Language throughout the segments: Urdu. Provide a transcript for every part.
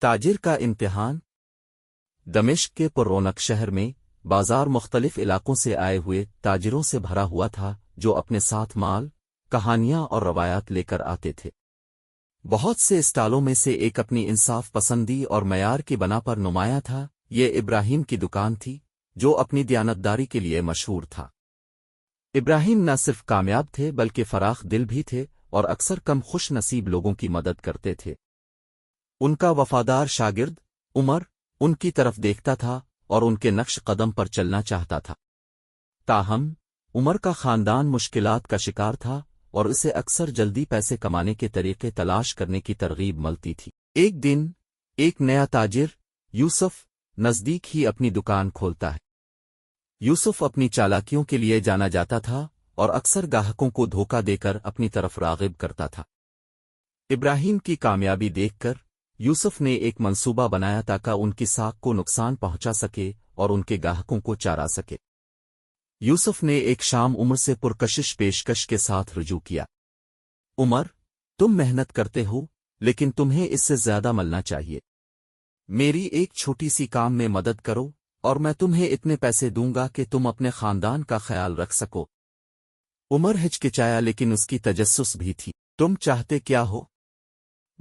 تاجر کا امتحان۔ دمشق کے پررونق شہر میں بازار مختلف علاقوں سے آئے ہوئے تاجروں سے بھرا ہوا تھا، جو اپنے ساتھ مال، کہانیاں اور روایات لے کر آتے تھے۔ بہت سے اسٹالوں میں سے ایک اپنی انصاف پسندی اور معیار کی بنا پر نمایاں تھا۔ یہ ابراہیم کی دکان تھی، جو اپنی دیانتداری کے لیے مشہور تھا۔ ابراہیم نہ صرف کامیاب تھے بلکہ فراخ دل بھی تھے اور اکثر کم خوش نصیب لوگوں کی مدد کرتے تھے۔ ان کا وفادار شاگرد عمر ان کی طرف دیکھتا تھا اور ان کے نقش قدم پر چلنا چاہتا تھا۔ تاہم عمر کا خاندان مشکلات کا شکار تھا اور اسے اکثر جلدی پیسے کمانے کے طریقے تلاش کرنے کی ترغیب ملتی تھی۔ ایک دن ایک نیا تاجر یوسف نزدیک ہی اپنی دکان کھولتا ہے۔ یوسف اپنی چالاکیوں کے لیے جانا جاتا تھا اور اکثر گاہکوں کو دھوکہ دے کر اپنی طرف راغب کرتا تھا۔ ابراہیم کی کامیابی دیکھ کر یوسف نے ایک منصوبہ بنایا تاکہ ان کی ساکھ کو نقصان پہنچا سکے اور ان کے گاہکوں کو چارا سکے۔ یوسف نے ایک شام عمر سے پرکشش پیشکش کے ساتھ رجوع کیا۔ عمر، تم محنت کرتے ہو، لیکن تمہیں اس سے زیادہ ملنا چاہیے۔ میری ایک چھوٹی سی کام میں مدد کرو اور میں تمہیں اتنے پیسے دوں گا کہ تم اپنے خاندان کا خیال رکھ سکو۔ عمر ہچکچایا لیکن اس کی تجسس بھی تھی۔ تم چاہتے کیا ہو؟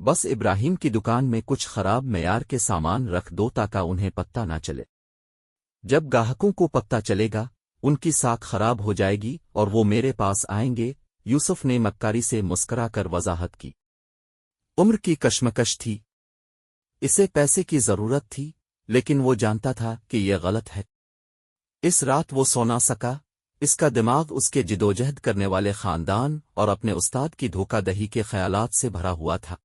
بس ابراہیم کی دکان میں کچھ خراب معیار کے سامان رکھ دو تاکہ انہیں پتہ نہ چلے۔ جب گاہکوں کو پتہ چلے گا، ان کی ساکھ خراب ہو جائے گی اور وہ میرے پاس آئیں گے۔ یوسف نے مکاری سے مسکرا کر وضاحت کی۔ عمر کی کشمکش تھی۔ اسے پیسے کی ضرورت تھی، لیکن وہ جانتا تھا کہ یہ غلط ہے۔ اس رات وہ سو نہ سکا۔ اس کا دماغ اس کے جدوجہد کرنے والے خاندان اور اپنے استاد کی دھوکہ دہی کے خیالات سے بھرا ہوا تھا۔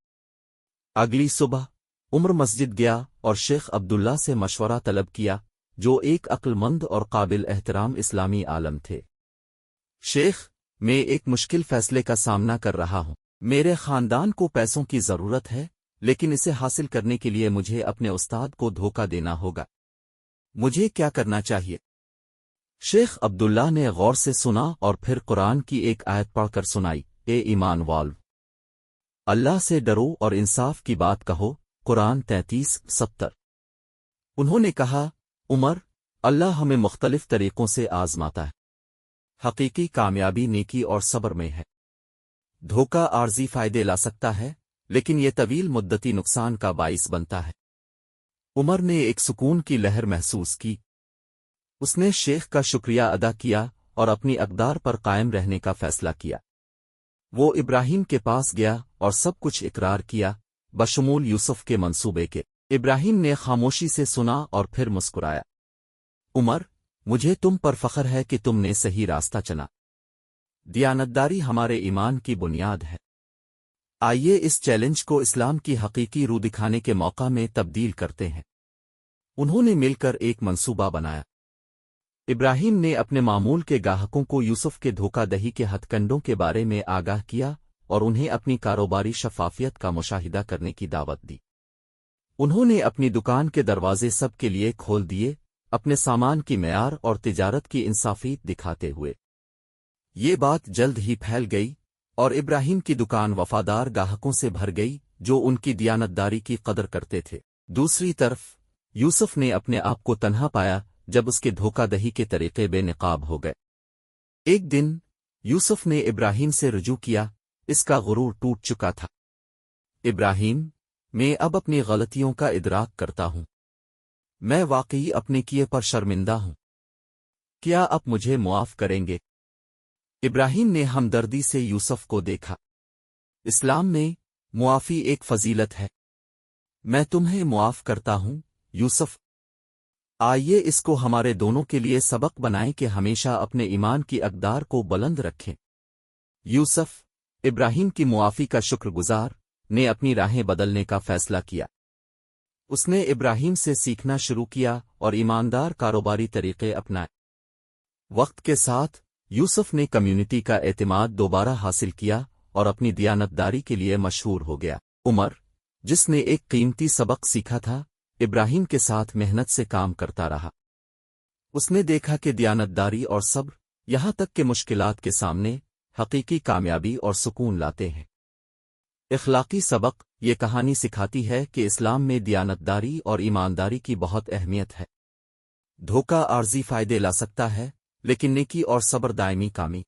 اگلی صبح عمر مسجد گیا اور شیخ عبداللہ سے مشورہ طلب کیا، جو ایک عقل مند اور قابل احترام اسلامی عالم تھے۔ شیخ، میں ایک مشکل فیصلے کا سامنا کر رہا ہوں۔ میرے خاندان کو پیسوں کی ضرورت ہے، لیکن اسے حاصل کرنے کے لیے مجھے اپنے استاد کو دھوکہ دینا ہوگا۔ مجھے کیا کرنا چاہیے؟ شیخ عبداللہ نے غور سے سنا اور پھر قرآن کی ایک آیت پڑھ کر سنائی۔ اے ایمان والو، اللہ سے ڈرو اور انصاف کی بات کہو۔ قرآن 33:70۔ انہوں نے کہا، عمر، اللہ ہمیں مختلف طریقوں سے آزماتا ہے۔ حقیقی کامیابی نیکی اور صبر میں ہے۔ دھوکہ عارضی فائدے لا سکتا ہے، لیکن یہ طویل مدتی نقصان کا باعث بنتا ہے۔ عمر نے ایک سکون کی لہر محسوس کی۔ اس نے شیخ کا شکریہ ادا کیا اور اپنی اقدار پر قائم رہنے کا فیصلہ کیا۔ وہ ابراہیم کے پاس گیا اور سب کچھ اقرار کیا، بشمول یوسف کے منصوبے کے۔ ابراہیم نے خاموشی سے سنا اور پھر مسکرایا۔ عمر، مجھے تم پر فخر ہے کہ تم نے صحیح راستہ چنا۔ دیانتداری ہمارے ایمان کی بنیاد ہے۔ آئیے اس چیلنج کو اسلام کی حقیقی روح دکھانے کے موقع میں تبدیل کرتے ہیں۔ انہوں نے مل کر ایک منصوبہ بنایا۔ ابراہیم نے اپنے معمول کے گاہکوں کو یوسف کے دھوکہ دہی کے ہتھ کنڈوں کے بارے میں آگاہ کیا اور انہیں اپنی کاروباری شفافیت کا مشاہدہ کرنے کی دعوت دی۔ انہوں نے اپنی دکان کے دروازے سب کے لیے کھول دیے، اپنے سامان کی معیار اور تجارت کی انصافیت دکھاتے ہوئے۔ یہ بات جلد ہی پھیل گئی اور ابراہیم کی دکان وفادار گاہکوں سے بھر گئی، جو ان کی دیانتداری کی قدر کرتے تھے۔ دوسری طرف یوسف نے اپنے آپ کو تنہا پایا جب اس کے دھوکہ دہی کے طریقے بے نقاب ہو گئے۔ ایک دن یوسف نے ابراہیم سے رجوع کیا۔ اس کا غرور ٹوٹ چکا تھا۔ ابراہیم، میں اب اپنی غلطیوں کا ادراک کرتا ہوں۔ میں واقعی اپنے کیے پر شرمندہ ہوں۔ کیا آپ مجھے معاف کریں گے؟ ابراہیم نے ہمدردی سے یوسف کو دیکھا۔ اسلام میں معافی ایک فضیلت ہے۔ میں تمہیں معاف کرتا ہوں یوسف۔ آئیے اس کو ہمارے دونوں کے لیے سبق بنائیں کہ ہمیشہ اپنے ایمان کی اقدار کو بلند رکھیں۔ یوسف، ابراہیم کی معافی کا شکر گزار، نے اپنی راہیں بدلنے کا فیصلہ کیا۔ اس نے ابراہیم سے سیکھنا شروع کیا اور ایماندار کاروباری طریقے اپنائے۔ وقت کے ساتھ یوسف نے کمیونٹی کا اعتماد دوبارہ حاصل کیا اور اپنی دیانتداری کے لیے مشہور ہو گیا۔ عمر، جس نے ایک قیمتی سبق سیکھا تھا، ابراہیم کے ساتھ محنت سے کام کرتا رہا۔ اس نے دیکھا کہ دیانتداری اور صبر، یہاں تک کہ مشکلات کے سامنے، حقیقی کامیابی اور سکون لاتے ہیں۔ اخلاقی سبق یہ کہانی سکھاتی ہے کہ اسلام میں دیانتداری اور ایمانداری کی بہت اہمیت ہے۔ دھوکہ عارضی فائدے لا سکتا ہے، لیکن نیکی اور صبر دائمی کامی